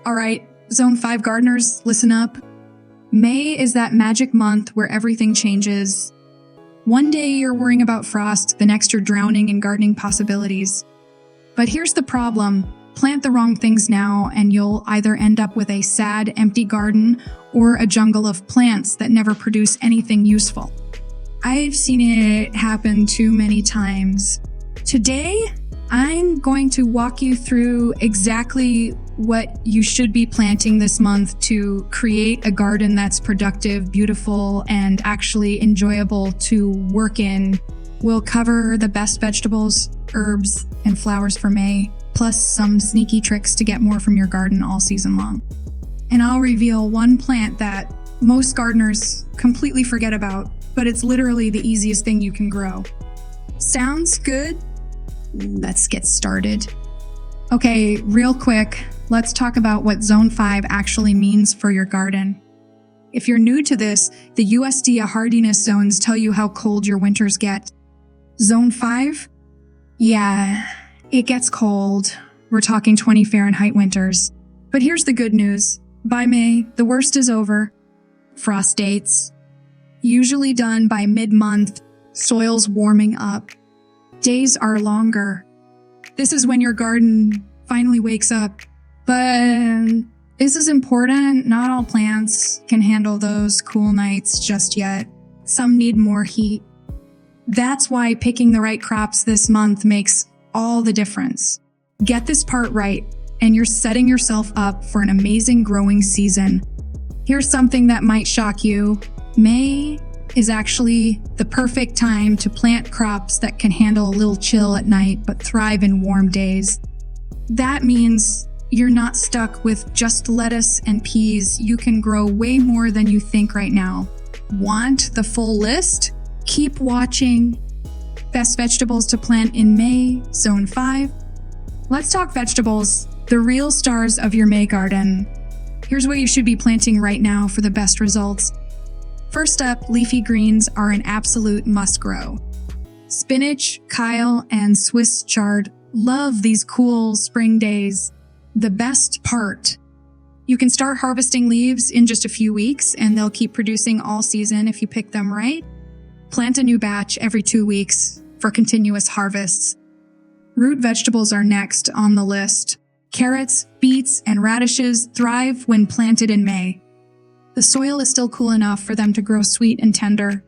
All right, Zone 5 gardeners, listen up. May is that magic month where everything changes. One day you're worrying about frost, the next you're drowning in gardening possibilities. But here's the problem. Plant the wrong things now and you'll either end up with a sad, empty garden or a jungle of plants that never produce anything useful. I've seen it happen too many times. Today, I'm going to walk you through exactly what you should be planting this month to create a garden that's productive, beautiful, and actually enjoyable to work in. We'll cover the best vegetables, herbs, and flowers for May, plus some sneaky tricks to get more from your garden all season long. And I'll reveal one plant that most gardeners completely forget about, but it's literally the easiest thing you can grow. Sounds good? Let's get started. Okay, real quick, let's talk about what Zone 5 actually means for your garden. If you're new to this, the USDA hardiness zones tell you how cold your winters get. Zone 5? Yeah, it gets cold. We're talking 20 Fahrenheit winters. But here's the good news. By May, the worst is over. Frost dates. Usually done by mid-month, soil's warming up. Days are longer. This is when your garden finally wakes up. But this is important. Not all plants can handle those cool nights just yet. Some need more heat. That's why picking the right crops this month makes all the difference. Get this part right, and you're setting yourself up for an amazing growing season. Here's something that might shock you. May is actually the perfect time to plant crops that can handle a little chill at night but thrive in warm days. That means you're not stuck with just lettuce and peas. You can grow way more than you think right now. Want the full list? Keep watching. Best vegetables to plant in May, Zone 5. Let's talk vegetables, the real stars of your May garden. Here's what you should be planting right now for the best results. First up, leafy greens are an absolute must-grow. Spinach, kale, and Swiss chard love these cool spring days. The best part, you can start harvesting leaves in just a few weeks and they'll keep producing all season if you pick them right. Plant a new batch every 2 weeks for continuous harvests. Root vegetables are next on the list. Carrots, beets, and radishes thrive when planted in May. The soil is still cool enough for them to grow sweet and tender.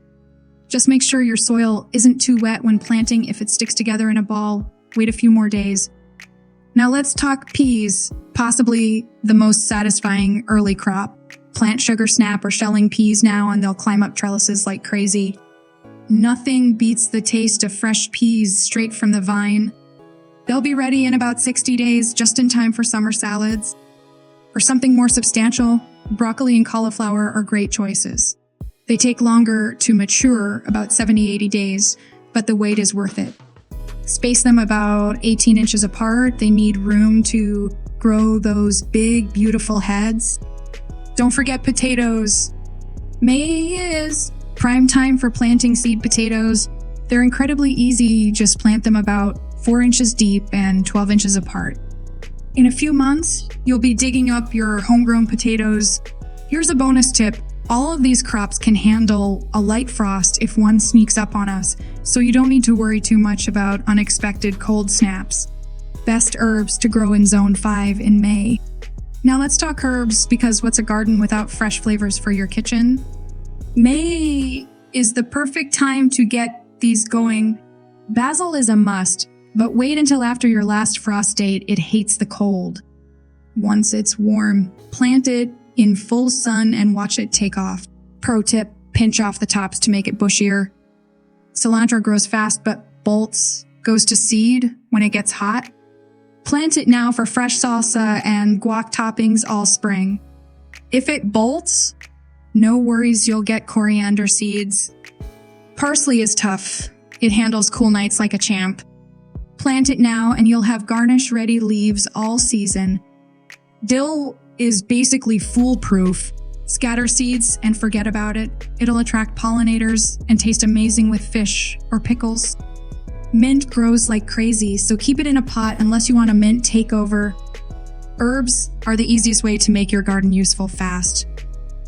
Just make sure your soil isn't too wet when planting. If it sticks together in a ball, wait a few more days. Now let's talk peas, possibly the most satisfying early crop. Plant sugar snap or shelling peas now and they'll climb up trellises like crazy. Nothing beats the taste of fresh peas straight from the vine. They'll be ready in about 60 days, just in time for summer salads. For something more substantial, broccoli and cauliflower are great choices. They take longer to mature, about 70-80 days, but the wait is worth it. Space them about 18 inches apart. They need room to grow those big, beautiful heads. Don't forget potatoes. May is prime time for planting seed potatoes. They're incredibly easy. Just plant them about 4 inches deep and 12 inches apart. In a few months, you'll be digging up your homegrown potatoes. Here's a bonus tip. All of these crops can handle a light frost if one sneaks up on us, so you don't need to worry too much about unexpected cold snaps. Best herbs to grow in Zone 5 in May. Now let's talk herbs, because what's a garden without fresh flavors for your kitchen? May is the perfect time to get these going. Basil is a must, but wait until after your last frost date. It hates the cold. Once it's warm, plant it in full sun and watch it take off. Pro tip, pinch off the tops to make it bushier. Cilantro grows fast but bolts, goes to seed when it gets hot. Plant it now for fresh salsa and guac toppings all spring. If it bolts, no worries, you'll get coriander seeds. Parsley is tough. It handles cool nights like a champ. Plant it now and you'll have garnish-ready leaves all season. Dill is basically foolproof. Scatter seeds and forget about it. It'll attract pollinators and taste amazing with fish or pickles. Mint grows like crazy, so keep it in a pot unless you want a mint takeover. Herbs are the easiest way to make your garden useful fast.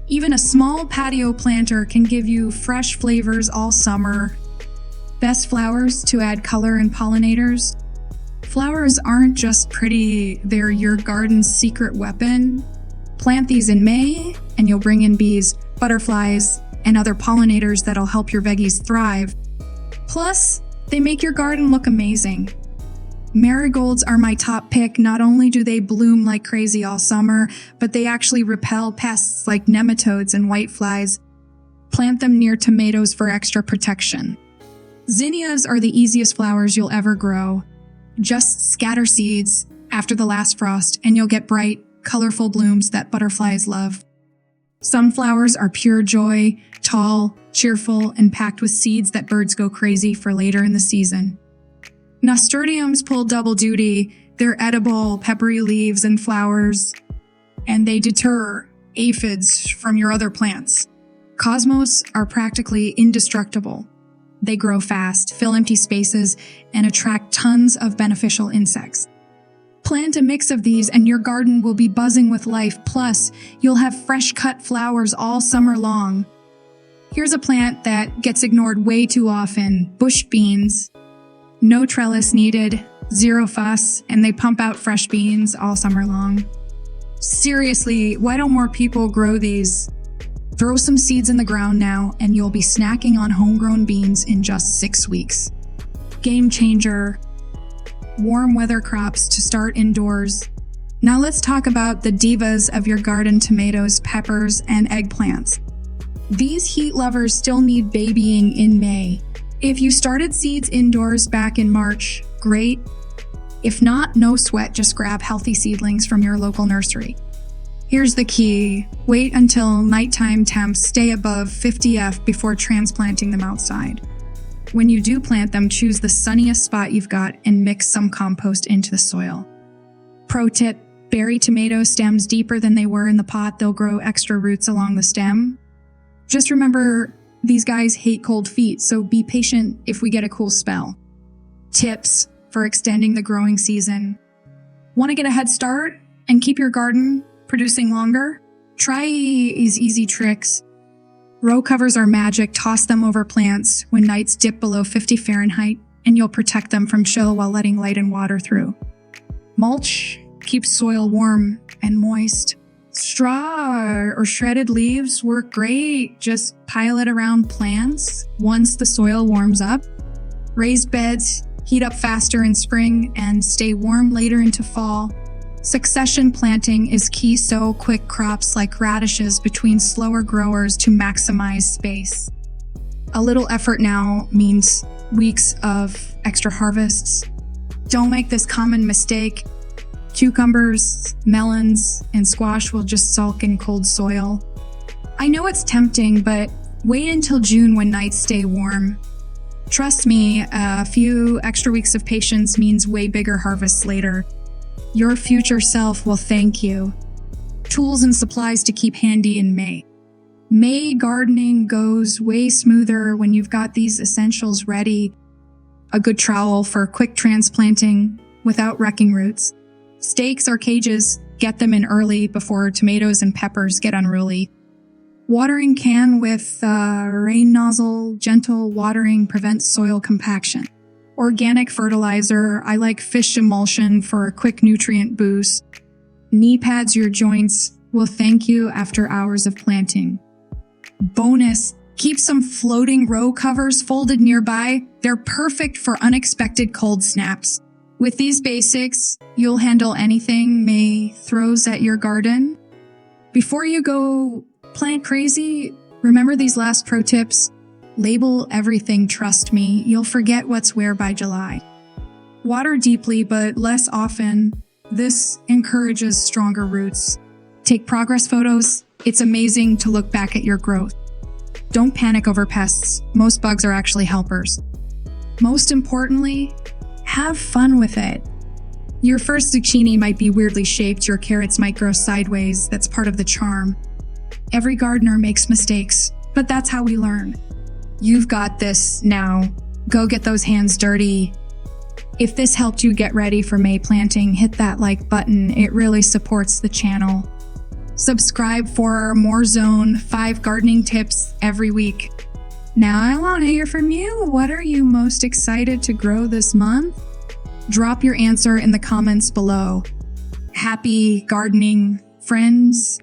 Even a small patio planter can give you fresh flavors all summer. Best flowers to add color and pollinators. Flowers aren't just pretty, they're your garden's secret weapon. Plant these in May, and you'll bring in bees, butterflies, and other pollinators that'll help your veggies thrive. Plus, they make your garden look amazing. Marigolds are my top pick. Not only do they bloom like crazy all summer, but they actually repel pests like nematodes and whiteflies. Plant them near tomatoes for extra protection. Zinnias are the easiest flowers you'll ever grow. Just scatter seeds after the last frost, and you'll get bright, colorful blooms that butterflies love. Sunflowers are pure joy, tall, cheerful, and packed with seeds that birds go crazy for later in the season. Nasturtiums pull double duty. They're edible, peppery leaves and flowers, and they deter aphids from your other plants. Cosmos are practically indestructible. They grow fast, fill empty spaces, and attract tons of beneficial insects. Plant a mix of these and your garden will be buzzing with life, plus you'll have fresh-cut flowers all summer long. Here's a plant that gets ignored way too often: bush beans. No trellis needed, zero fuss, and they pump out fresh beans all summer long. Seriously, why don't more people grow these? Throw some seeds in the ground now, and you'll be snacking on homegrown beans in just 6 weeks. Game changer. Warm weather crops to start indoors. Now let's talk about the divas of your garden: tomatoes, peppers, and eggplants. These heat lovers still need babying in May. If you started seeds indoors back in March, great. If not, no sweat, just grab healthy seedlings from your local nursery. Here's the key: wait until nighttime temps stay above 50°F before transplanting them outside. When you do plant them, choose the sunniest spot you've got and mix some compost into the soil. Pro tip: bury tomato stems deeper than they were in the pot. They'll grow extra roots along the stem. Just remember, these guys hate cold feet, so be patient if we get a cool spell. Tips for extending the growing season. Want to get a head start and keep your garden producing longer? Try these easy tricks. Row covers are magic. Toss them over plants when nights dip below 50 Fahrenheit, and you'll protect them from chill while letting light and water through. Mulch keeps soil warm and moist. Straw or shredded leaves work great. Just pile it around plants once the soil warms up. Raised beds heat up faster in spring and stay warm later into fall. Succession planting is key. Sow quick crops like radishes between slower growers to maximize space. A little effort now means weeks of extra harvests. Don't make this common mistake. Cucumbers, melons, and squash will just sulk in cold soil. I know it's tempting, but wait until June when nights stay warm. Trust me, a few extra weeks of patience means way bigger harvests later. Your future self will thank you. Tools and supplies to keep handy in May. May gardening goes way smoother when you've got these essentials ready. A good trowel for quick transplanting without wrecking roots. Stakes or cages, get them in early before tomatoes and peppers get unruly. Watering can with rain nozzle. Gentle watering prevents soil compaction. Organic fertilizer, I like fish emulsion for a quick nutrient boost. Knee pads your joints will thank you after hours of planting. Bonus, keep some floating row covers folded nearby. They're perfect for unexpected cold snaps. With these basics, you'll handle anything May throws at your garden. Before you go plant crazy, remember these last pro tips. Label everything, trust me. You'll forget what's where by July. Water deeply, but less often. This encourages stronger roots. Take progress photos. It's amazing to look back at your growth. Don't panic over pests. Most bugs are actually helpers. Most importantly, have fun with it. Your first zucchini might be weirdly shaped, your carrots might grow sideways. That's part of the charm. Every gardener makes mistakes, but that's how we learn. You've got this now. Go get those hands dirty. If this helped you get ready for May planting, hit that like button. It really supports the channel. Subscribe for more Zone 5 gardening tips every week. Now I want to hear from you. What are you most excited to grow this month? Drop your answer in the comments below. Happy gardening, friends!